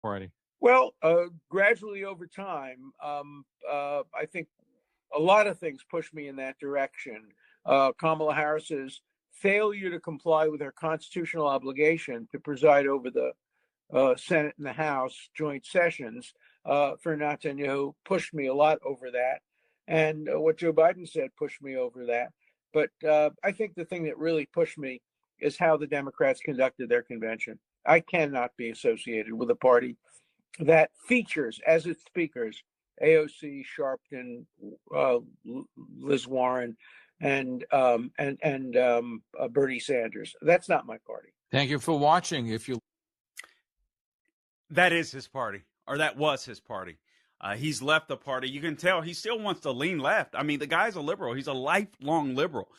Party? Well, gradually over time, I think a lot of things push me in that direction. Kamala Harris's failure to comply with her constitutional obligation to preside over the Senate and the House joint sessions for Netanyahu pushed me a lot over that. And what Joe Biden said pushed me over that. But I think the thing that really pushed me is how the Democrats conducted their convention. I cannot be associated with a party that features as its speakers AOC, Sharpton, Liz Warren, and Bernie Sanders. That's not my party. Thank you for watching. That is his party, or that was his party. He's left the party. You can tell he still wants to lean left. I mean, the guy's a liberal. He's a lifelong liberal.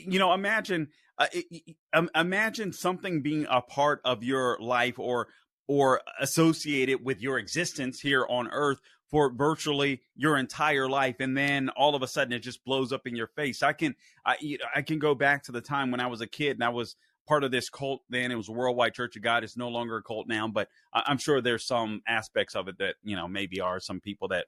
Imagine something being a part of your life or associated with your existence here on Earth for virtually your entire life, and then all of a sudden it just blows up in your face. I can go back to the time when I was a kid and I was part of this cult then. It was a Worldwide Church of God. It's no longer a cult now, but I'm sure there's some aspects of it that, maybe are some people that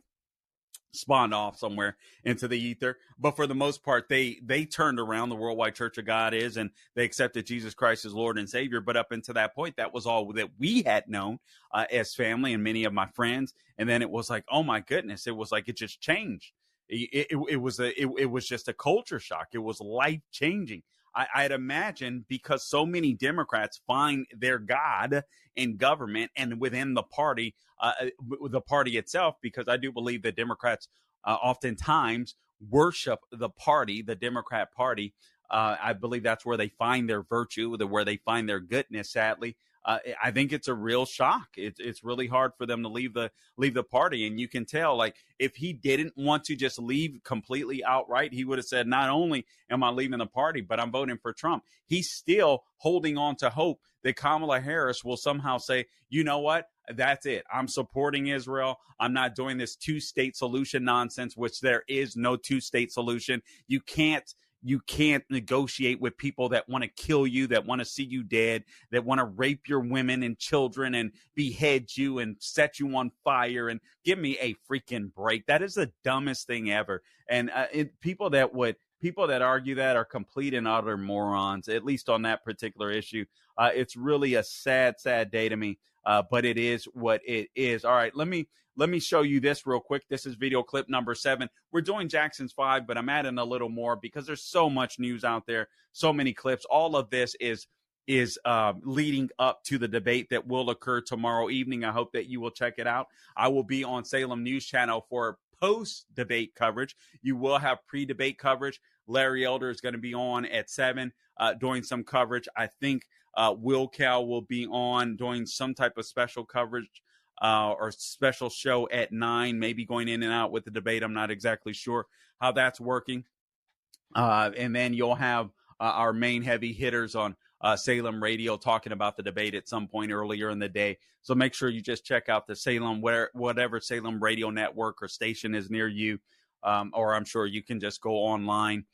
spawned off somewhere into the ether. But for the most part, they turned around, the Worldwide Church of God is, and they accepted Jesus Christ as Lord and Savior. But up until that point, that was all that we had known as family and many of my friends. And then it was like, oh my goodness, it was like it just changed. It was just a culture shock. It was life changing. I'd imagine because so many Democrats find their God in government and within the party itself, because I do believe that Democrats oftentimes worship the party, the Democrat Party. I believe that's where they find their virtue, where they find their goodness, sadly. I think it's a real shock. It's really hard for them to leave the party. And you can tell, like, if he didn't want to just leave completely outright, he would have said, not only am I leaving the party, but I'm voting for Trump. He's still holding on to hope that Kamala Harris will somehow say, you know what? That's it. I'm supporting Israel. I'm not doing this two-state solution nonsense, which there is no two-state solution. You can't negotiate with people that want to kill you, that want to see you dead, that want to rape your women and children and behead you and set you on fire. And give me a freaking break. That is the dumbest thing ever. And people that argue that are complete and utter morons, at least on that particular issue. It's really a sad, sad day to me. But it is what it is. All right, let me show you this real quick. This is video clip number 7. We're doing Jackson's 5, but I'm adding a little more because there's so much news out there, so many clips. All of this is leading up to the debate that will occur tomorrow evening. I hope that you will check it out. I will be on Salem News Channel for post-debate coverage. You will have pre-debate coverage. Larry Elder is going to be on at 7 doing some coverage. I think Will Cal will be on doing some type of special coverage or special show at 9, maybe going in and out with the debate. I'm not exactly sure how that's working. And then you'll have our main heavy hitters on Salem Radio talking about the debate at some point earlier in the day. So make sure you just check out the Salem, whatever Salem Radio network or station is near you. Or I'm sure you can just go online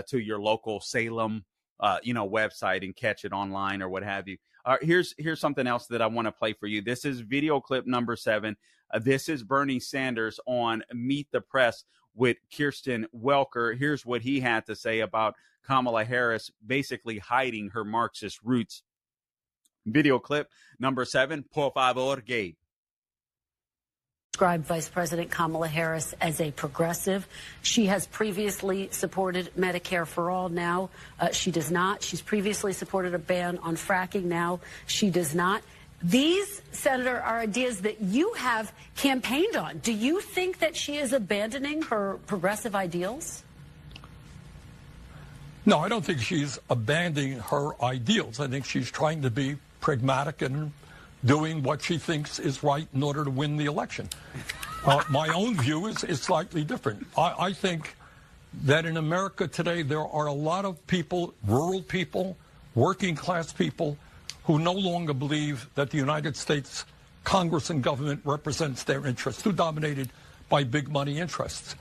to your local Salem website and catch it online or what have you. Here's something else that I want to play for you. This is video clip number 7. This is Bernie Sanders on Meet the Press with Kirsten Welker. Here's what he had to say about Kamala Harris basically hiding her Marxist roots. Video clip number 7. Por favor, Gabe. Described Vice President Kamala Harris as a progressive. She has previously supported Medicare for all. Now she does not. She's previously supported a ban on fracking. Now she does not. These, Senator, are ideas that you have campaigned on. Do you think that she is abandoning her progressive ideals? No, I don't think she's abandoning her ideals. I think she's trying to be pragmatic and doing what she thinks is right in order to win the election. My own view is slightly different. I think that in America today there are a lot of people, rural people, working class people, who no longer believe that the United States Congress and government represents their interests, too dominated by big money interests.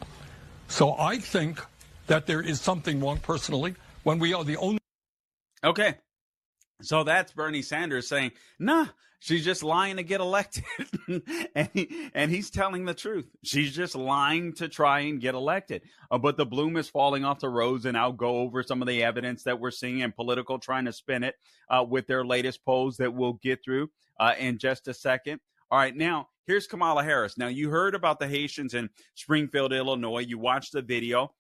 So I think that there is something wrong personally when we are the only... Okay. So that's Bernie Sanders saying, nah, she's just lying to get elected. and he's telling the truth. She's just lying to try and get elected. But the bloom is falling off the rose, and I'll go over some of the evidence that we're seeing in Political trying to spin it with their latest polls that we'll get through in just a second. All right, now here's Kamala Harris. Now, you heard about the Haitians in Springfield, Illinois. You watched the video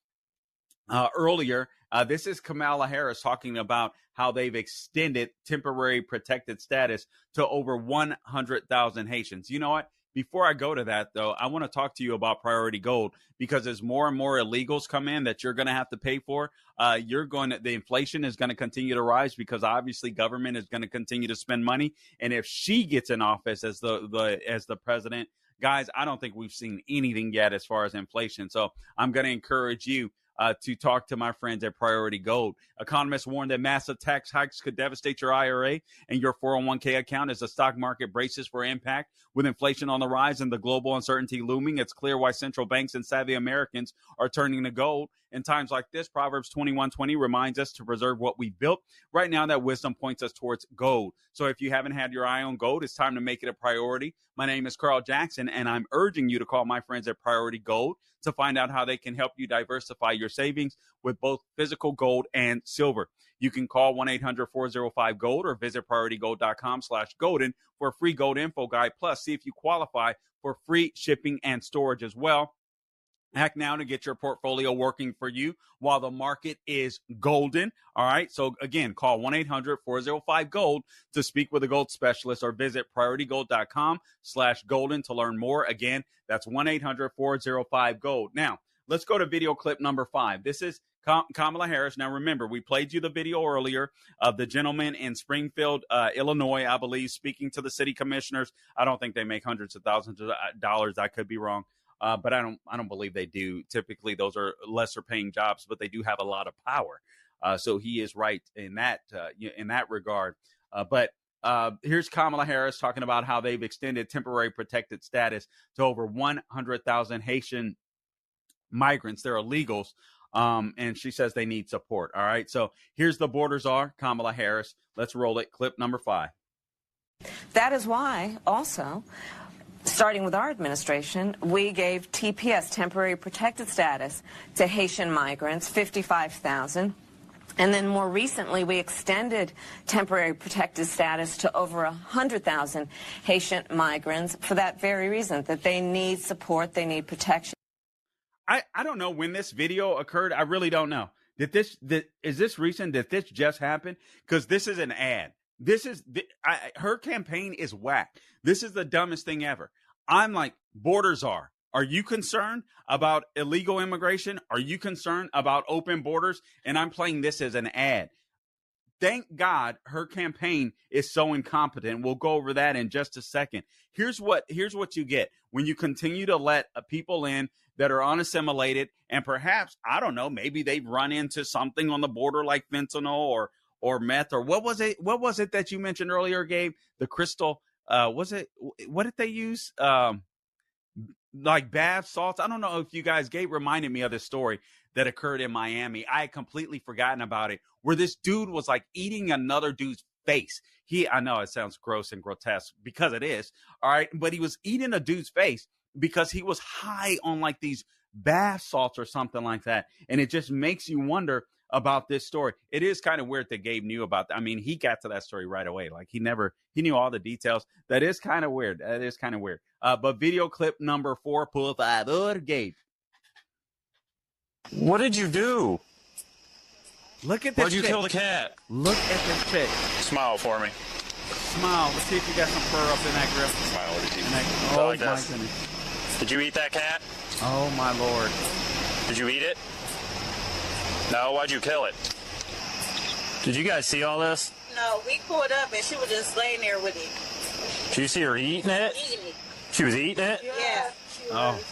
earlier. This is Kamala Harris talking about how they've extended temporary protected status to over 100,000 Haitians. You know what? Before I go to that, though, I want to talk to you about Priority Gold, because as more and more illegals come in that you're going to have to pay for, the inflation is going to continue to rise, because obviously government is going to continue to spend money. And if she gets in office as the president, guys, I don't think we've seen anything yet as far as inflation. So I'm going to encourage you to talk to my friends at Priority Gold. Economists warn that massive tax hikes could devastate your IRA and your 401k account as the stock market braces for impact. With inflation on the rise and the global uncertainty looming, it's clear why central banks and savvy Americans are turning to gold. In times like this, Proverbs 21:20 reminds us to preserve what we built. Right now, that wisdom points us towards gold. So if you haven't had your eye on gold, it's time to make it a priority. My name is Carl Jackson, and I'm urging you to call my friends at Priority Gold to find out how they can help you diversify your savings with both physical gold and silver. You can call 1-800-405-GOLD or visit PriorityGold.com/golden for a free gold info guide. Plus, see if you qualify for free shipping and storage as well. Act now to get your portfolio working for you while the market is golden. All right. So again, call 1-800-405-GOLD to speak with a gold specialist, or visit PriorityGold.com/golden to learn more. Again, that's 1-800-405-GOLD. Now, let's go to video clip number 5. This is Kamala Harris. Now, remember, we played you the video earlier of the gentleman in Springfield, Illinois, I believe, speaking to the city commissioners. I don't think they make hundreds of thousands of dollars. I could be wrong. But I don't believe they do. Typically, those are lesser paying jobs, but they do have a lot of power. So he is right in that regard. But here's Kamala Harris talking about how they've extended temporary protected status to over 100,000 Haitian migrants. They're illegals. And she says they need support. All right. So here's the borders are Kamala Harris. Let's roll it. Clip number 5. That is why also, starting with our administration, we gave TPS, temporary protected status, to Haitian migrants, 55,000. And then more recently, we extended temporary protected status to over 100,000 Haitian migrants for that very reason, that they need support, they need protection. I don't know when this video occurred. I really don't know. Is this recent? Did this just happen? Because this is an ad. Her campaign is whack. This is the dumbest thing ever. I'm like, borders are. Are you concerned about illegal immigration? Are you concerned about open borders? And I'm playing this as an ad. Thank God her campaign is so incompetent. We'll go over that in just a second. Here's what you get when you continue to let people in that are unassimilated, and perhaps, I don't know, maybe they've run into something on the border like fentanyl or meth, or what was it that you mentioned earlier, Gabe? The crystal, what did they use? Like bath salts. I don't know if you guys, Gabe reminded me of this story that occurred in Miami. I had completely forgotten about it, where this dude was like eating another dude's face. I know it sounds gross and grotesque because it is. All right. But he was eating a dude's face because he was high on like these bath salts or something like that. And it just makes you wonder about this story. It is kind of weird that Gabe knew about that. I mean, he got to that story right away. Like he knew all the details. That is kind of weird. But video clip number 4, por favor, Gabe. What did you do? Look at this. Why'd you kill the cat? Look at this chick. Smile for me. Smile. Let's see if you got some fur up in that grill. Smile. What did you Oh, like my this? goodness. Did you eat that cat? Oh, my Lord. Did you eat it? No, why'd you kill it? Did you guys see all this? No, we pulled up and she was just laying there with it. Did you see her eating it? Eating it. She was eating it? Yeah. Oh.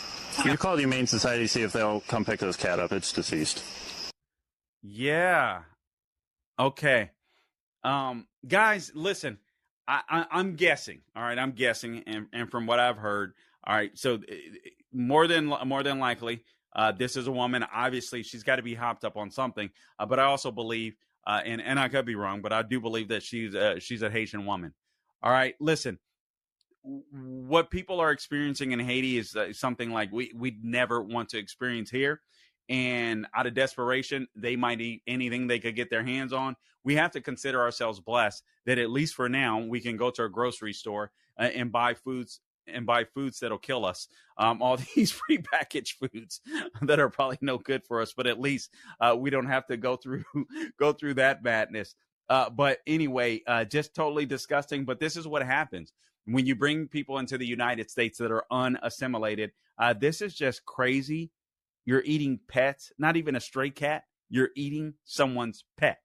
You call the Humane Society to see if they'll come pick this cat up. It's deceased. Yeah. Okay. Guys, listen, I'm guessing. All right. I'm guessing. And from what I've heard. All right. So more than likely, this is a woman. Obviously, she's got to be hopped up on something. But I also believe and I could be wrong, but I do believe that she's a Haitian woman. All right, listen. What people are experiencing in Haiti is something like we'd never want to experience here. And out of desperation, they might eat anything they could get their hands on. We have to consider ourselves blessed that at least for now, we can go to a grocery store and buy foods that'll kill us. All these prepackaged foods that are probably no good for us, but at least we don't have to go through that madness. But anyway, just totally disgusting. But this is what happens when you bring people into the United States that are unassimilated. This is just crazy. You're eating pets, not even a stray cat. You're eating someone's pet.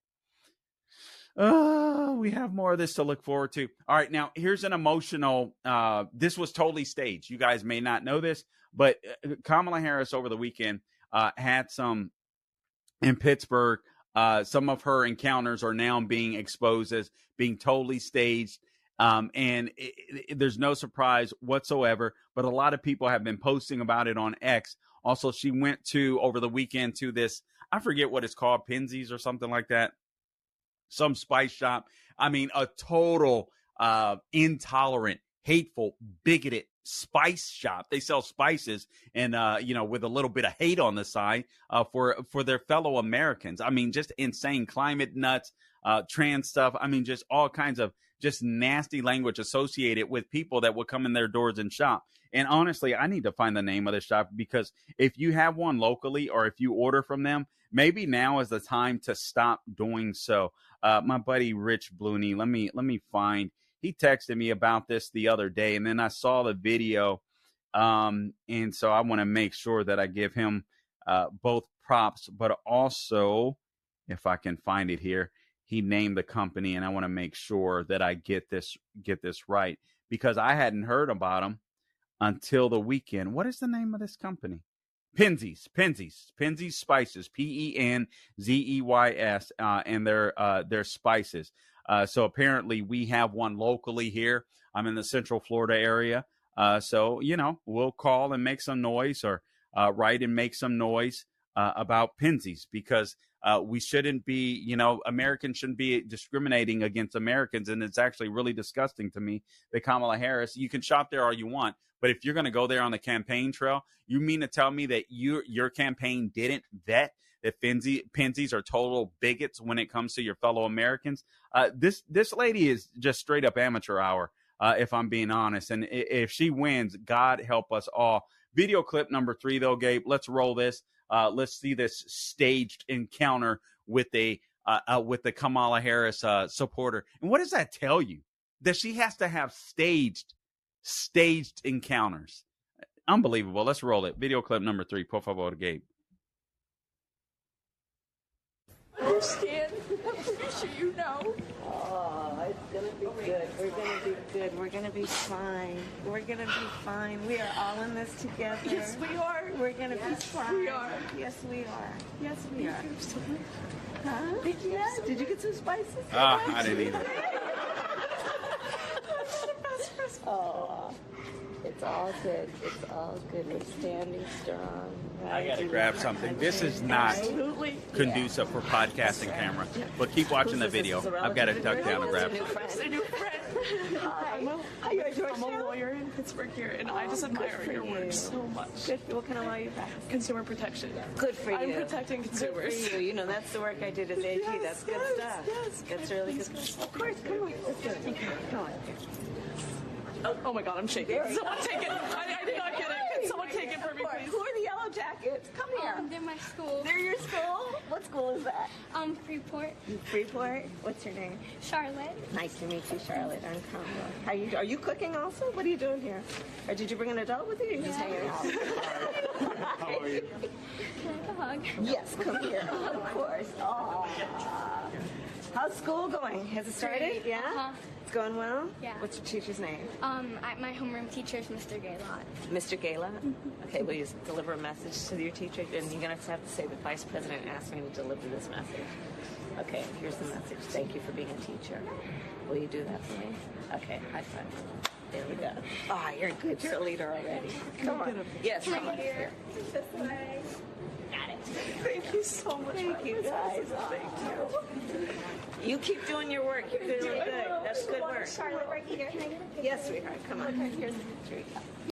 We have more of this to look forward to. All right, now here's an emotional, this was totally staged. You guys may not know this, but Kamala Harris over the weekend had some in Pittsburgh. Some of her encounters are now being exposed as being totally staged. And there's no surprise whatsoever, but a lot of people have been posting about it on X. Also, she went over the weekend to this, I forget what it's called, Penzies or something like that. Some spice shop. I mean, a total intolerant, hateful, bigoted spice shop. They sell spices and, with a little bit of hate on the side for their fellow Americans. I mean, just insane climate nuts, trans stuff. I mean, just all kinds of just nasty language associated with people that will come in their doors and shop. And honestly, I need to find the name of the shop, because if you have one locally or if you order from them, maybe now is the time to stop doing so. My buddy Rich Blooney, let me find. He texted me about this the other day, and then I saw the video, and so I want to make sure that I give him both props, but also, if I can find it here, he named the company, and I want to make sure that I get this right, because I hadn't heard about them until the weekend. What is the name of this company? Penzies Spices, Penzeys, and their spices. So apparently we have one locally here. I'm in the Central Florida area. So, we'll call and make some noise, or write and make some noise about Penzies, because we shouldn't be, Americans shouldn't be discriminating against Americans. And it's actually really disgusting to me that Kamala Harris, you can shop there all you want, but if you're going to go there on the campaign trail, you mean to tell me that your campaign didn't vet that Penzies are total bigots when it comes to your fellow Americans? This lady is just straight up amateur hour, if I'm being honest. And if she wins, God help us all. Video clip number 3, though, Gabe. Let's roll this. Let's see this staged encounter with the Kamala Harris supporter. And what does that tell you? That she has to have staged encounters. Unbelievable. Let's roll it. Video clip number 3. Por favor, Gabe. Understand. I'm pretty sure you know. Oh, it's going to be good. We're going to be good. We're going to be fine. We're going to be fine. We are all in this together. Yes, we are. We're going to be fine. We are. Yes, we are. Yes, we are. Huh? Yes. Did you get some spices? I didn't either. Oh, it's all good. It's all good. We're standing strong. Right? I got to grab something. This is not conducive for podcasting camera, but keep watching the video. I've got to duck down and grab something. It's a new friend. I'm a lawyer in Pittsburgh here, and I just admire your work so much. Good. What kind of law you practice? Consumer protection. Good for you. I'm protecting consumers. Good for you. That's the work I did as AG. That's good stuff. Yes. That's really good stuff. Of course. Come on. Let's do it. Come on. Oh my God, I'm shaking. Someone take it. I did not get it. Can someone take it for me, please? Who are the yellow jackets? Come here. They're my school. They're your school? What school is that? Freeport. Freeport? What's your name? Charlotte. Nice to meet you, Charlotte. I'm Kamala. Are you cooking also? What are you doing here? Or did you bring an adult with you? Or you just hanging out? How are you? Can I have a hug? Yes, come here. Of course. Aww. How's school going? Has it started? Great. Yeah? Uh-huh. It's going well? Yeah. What's your teacher's name? My homeroom teacher is Mr. Gaylott. Mr. Gaylott? Okay, will you deliver a message to your teacher? And you're going to have to say the Vice President asked me to deliver this message. Okay, here's the message. Thank you for being a teacher. Will you do that for me? Okay, high five. There we go. Ah, you're good. You're a leader already. Come on. Yes, come on. Here. This way. Got it. Thank you so much. Thank you, guys. Thank you. You keep doing your work. You're doing good. That's good work. Charlotte, right here. Yes, sweetheart. Come on. Here's the picture.